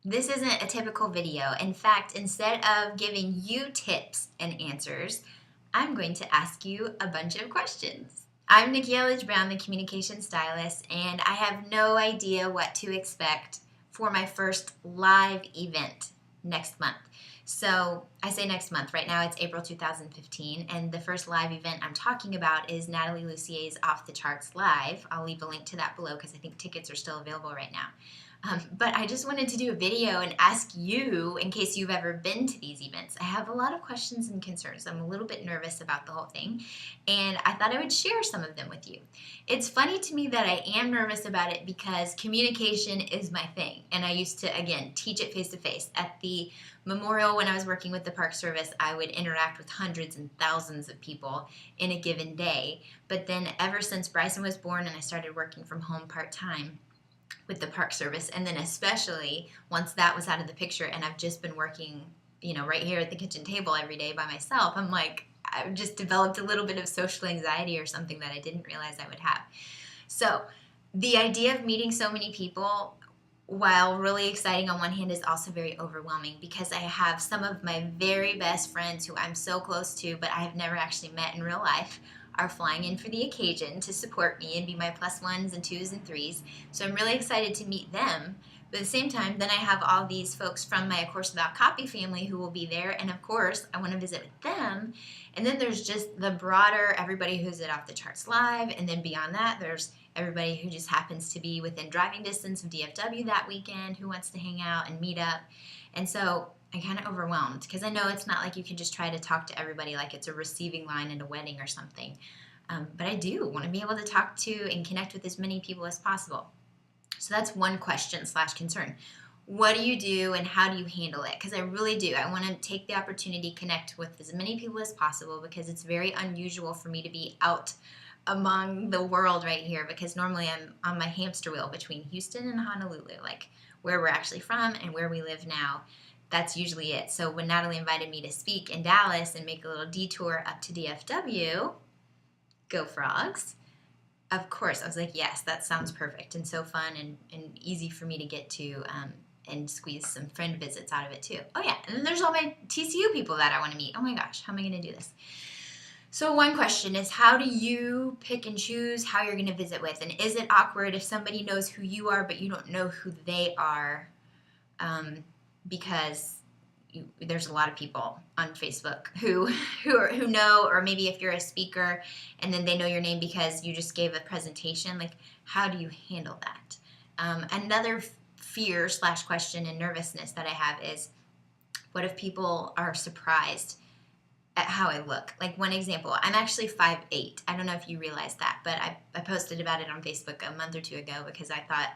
This isn't a typical video. In fact, instead of giving you tips and answers, I'm going to ask you a bunch of questions. I'm Nikki Elledge Brown, the communication stylist, and I have no idea what to expect for my first live event next month. So I say next month. Right now it's April 2015, and the first live event I'm talking about is Natalie Lucier's Off the Charts Live. I'll leave a link to that below because I think tickets are still available right now. But I just wanted to do a video and ask you, in case you've ever been to these events. I have a lot of questions and concerns. I'm a little bit nervous about the whole thing, and I thought I would share some of them with you. It's funny to me that I am nervous about it because communication is my thing, and I used to, again, teach it face-to-face. At the memorial, when I was working with the Park Service, I would interact with hundreds and thousands of people in a given day. But then ever since Bryson was born and I started working from home part-time, with the Park Service, and then especially once that was out of the picture and I've just been working, right here at the kitchen table every day by myself, I'm like, I've just developed a little bit of social anxiety or something that I didn't realize I would have. So the idea of meeting so many people, while really exciting on one hand, is also very overwhelming because I have some of my very best friends who I'm so close to, but I have never actually met in real life, are flying in for the occasion to support me and be my plus ones and twos and threes. So I'm really excited to meet them. But at the same time, then I have all these folks from my A Course Without Copy family who will be there. And of course, I want to visit with them. And then there's just the broader everybody who's at Off the Charts Live. And then beyond that, there's everybody who just happens to be within driving distance of DFW that weekend who wants to hang out and meet up. And so I'm kind of overwhelmed because I know it's not like you can just try to talk to everybody like it's a receiving line at a wedding or something. But I do want to be able to talk to and connect with as many people as possible. So that's one question / concern. What do you do and how do you handle it? Because I really do. I want to take the opportunity to connect with as many people as possible because it's very unusual for me to be out among the world right here because normally I'm on my hamster wheel between Houston and Honolulu, like where we're actually from and where we live now. That's usually it. So when Natalie invited me to speak in Dallas and make a little detour up to DFW, go Frogs, of course, I was like, yes, that sounds perfect and so fun and easy for me to get to and squeeze some friend visits out of it too. Oh yeah, and then there's all my TCU people that I want to meet. Oh my gosh, how am I going to do this? So one question is, how do you pick and choose how you're going to visit with? And is it awkward if somebody knows who you are but you don't know who they are? Because there's a lot of people on Facebook who know, or maybe if you're a speaker and then they know your name because you just gave a presentation, like how do you handle that? Another fear / question and nervousness that I have is, what if people are surprised at how I look? Like one example, I'm actually 5'8". I don't know if you realize that, but I posted about it on Facebook a month or two ago because I thought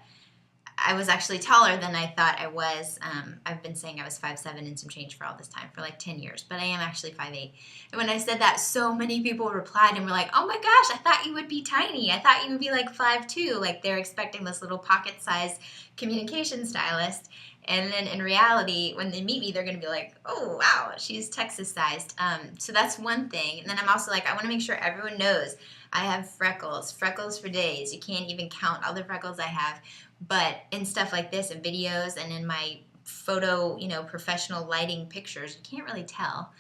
I was actually taller than I thought I was. I've been saying I was 5'7" and some change for all this time, for like 10 years, but I am actually 5'8". And when I said that, so many people replied and were like, oh my gosh, I thought you would be tiny. I thought you would be like 5'2". Like they're expecting this little pocket-sized communication stylist. And then in reality, when they meet me, they're going to be like, oh, wow, she's Texas-sized. So that's one thing. And then I'm also like, I want to make sure everyone knows I have freckles for days. You can't even count all the freckles I have. But in stuff like this, in videos and in my photo, professional lighting pictures, you can't really tell.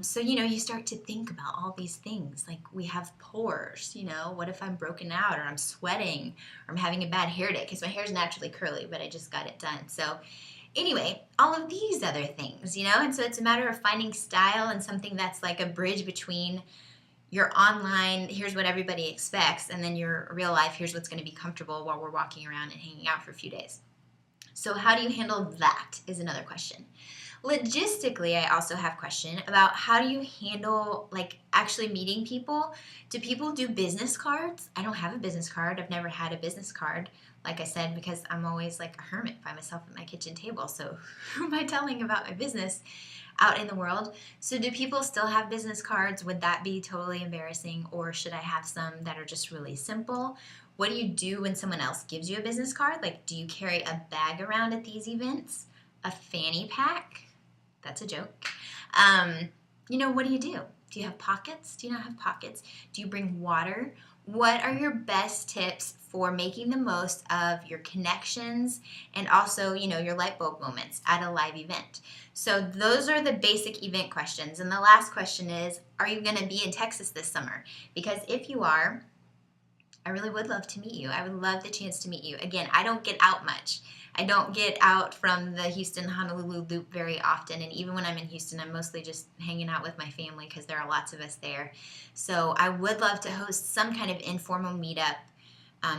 So, you start to think about all these things. Like we have pores, what if I'm broken out or I'm sweating or I'm having a bad hair day? Because my hair's naturally curly, but I just got it done. So anyway, all of these other things, and so it's a matter of finding style and something that's like a bridge between your online, here's what everybody expects, and then your real life, here's what's going to be comfortable while we're walking around and hanging out for a few days. So how do you handle that is another question. Logistically, I also have a question about how do you handle like actually meeting people? Do people do business cards? I don't have a business card. I've never had a business card, like I said, because I'm always like a hermit by myself at my kitchen table. So who am I telling about my business out in the world? So do people still have business cards? Would that be totally embarrassing? Or should I have some that are just really simple? What do you do when someone else gives you a business card? Like, do you carry a bag around at these events? A fanny pack? That's a joke. What do you do? Do you have pockets? Do you not have pockets? Do you bring water? what are your best tips for making the most of your connections and also, your light bulb moments at a live event? So those are the basic event questions. And the last question is, are you going to be in Texas this summer? Because if you are, I really would love to meet you. I would love the chance to meet you. Again, I don't get out much. I don't get out from the Houston-Honolulu loop very often. And even when I'm in Houston, I'm mostly just hanging out with my family because there are lots of us there. So I would love to host some kind of informal meetup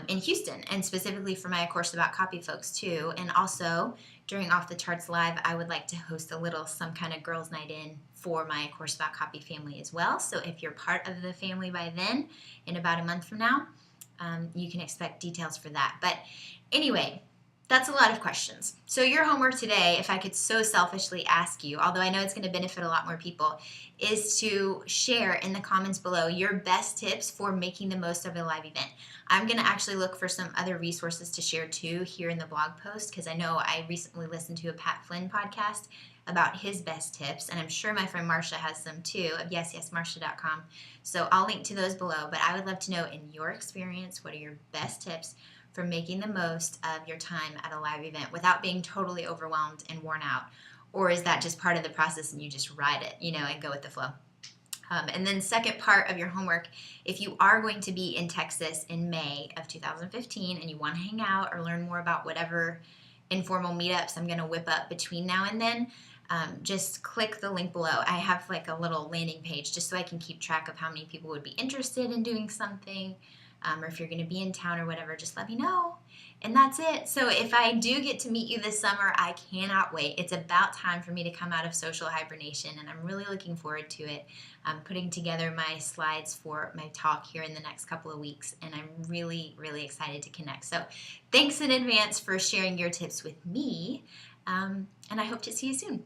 in Houston, and specifically for my Course About Copy folks too. And also during Off the Charts Live, I would like to host some kind of girls' night in for my Course About Copy family as well. So if you're part of the family by then, in about a month from now, you can expect details for that. But anyway, that's a lot of questions. So your homework today, if I could so selfishly ask you, although I know it's going to benefit a lot more people, is to share in the comments below your best tips for making the most of a live event. I'm going to actually look for some other resources to share too here in the blog post, because I know I recently listened to a Pat Flynn podcast about his best tips, and I'm sure my friend Marcia has some too, of yesyesmarcia.com. So I'll link to those below, but I would love to know, in your experience, what are your best tips for making the most of your time at a live event without being totally overwhelmed and worn out? Or is that just part of the process and you just ride it, and go with the flow? And then second part of your homework, if you are going to be in Texas in May of 2015 and you want to hang out or learn more about whatever informal meetups I'm going to whip up between now and then, just click the link below. I have like a little landing page just so I can keep track of how many people would be interested in doing something, or if you're going to be in town or whatever, just let me know. And that's it. So if I do get to meet you this summer, I cannot wait. It's about time for me to come out of social hibernation, and I'm really looking forward to it. I'm putting together my slides for my talk here in the next couple of weeks, and I'm really, really excited to connect. So thanks in advance for sharing your tips with me, and I hope to see you soon.